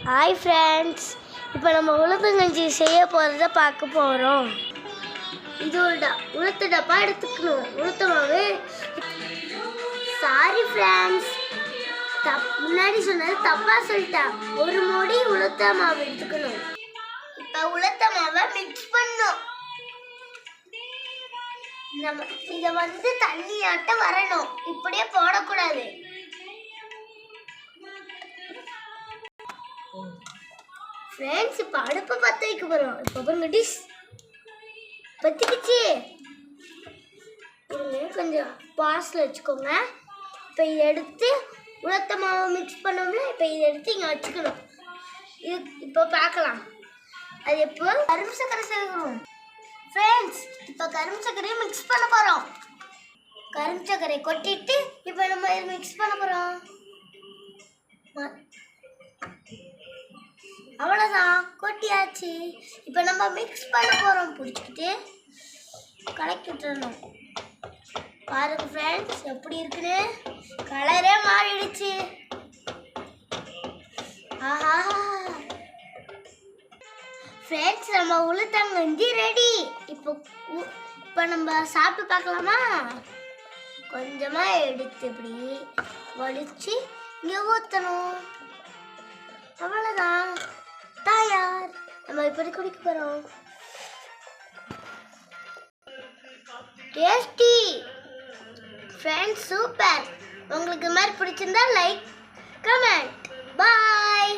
Hi friends, இப்போ நம்ம உளுத்தங்கஞ்சி செய்ய போகிறத பார்க்க போகிறோம். இது ஒரு உளுத்த டப்பா எடுத்துக்கணும். உளுத்த மாவு. சாரி ஃப்ரெண்ட்ஸ், முன்னாடி சொன்னது தப்பாக சொல்லிட்டேன். ஒரு மூடி உளுத்த மாவு எடுத்துக்கணும். இப்போ உளுத்த மாவை மிக்ஸ் பண்ணணும். நம்ம இதை தண்ணியாட்டம் வரணும், இப்படியே போடக்கூடாது. ஃப்ரெண்ட்ஸ், இப்போ அடுப்பை பற்ற வைக்க போகிறோம். இப்போ பாருங்க, டிஷ் பற்றிக்கிச்சு. கொஞ்சம் பாஸில் வச்சுக்கோங்க. இப்போ இதை எடுத்து உளுத்த மாவை மிக்ஸ் பண்ணோம்ல, இப்போ இதை எடுத்து இங்கே வச்சுக்கணும். இது இப்போ பார்க்கலாம் அது எப்போ கரும்பு சர்க்கரை சேர்க்கணும். ஃப்ரெண்ட்ஸ், இப்போ கரும்பு சர்க்கரையை மிக்ஸ் பண்ண போகிறோம். கரும்பு சர்க்கரையை கொட்டிட்டு இப்போ நம்ம இதை மிக்ஸ் பண்ண போகிறோம். அவ்வளோதான், கொட்டியாச்சு. இப்போ நம்ம மிக்ஸ் பண்ண போகிறோம். பிடிச்சிக்கிட்டு கலக்கி விட்டுறணும். பாருங்க ஃப்ரெண்ட்ஸ், எப்படி இருக்குன்னு கலரே மாறிடுச்சு. ஆஹா ஃப்ரெண்ட்ஸ், நம்ம உளுத்தங்கஞ்சி ரெடி. இப்போ நம்ம சாப்பிட்டு பார்க்கலாமா? கொஞ்சமாக எடுத்து இப்படி வலிச்சு இங்கே ஊற்றணும். அவ்வளோதான், தயார். நம்ம இப்படி குடிக்க போகிறோம். Tasty friends, super. உங்களுக்கு இது மாதிரி பிடிச்சிருந்தா லைக், கமெண்ட். பாய்.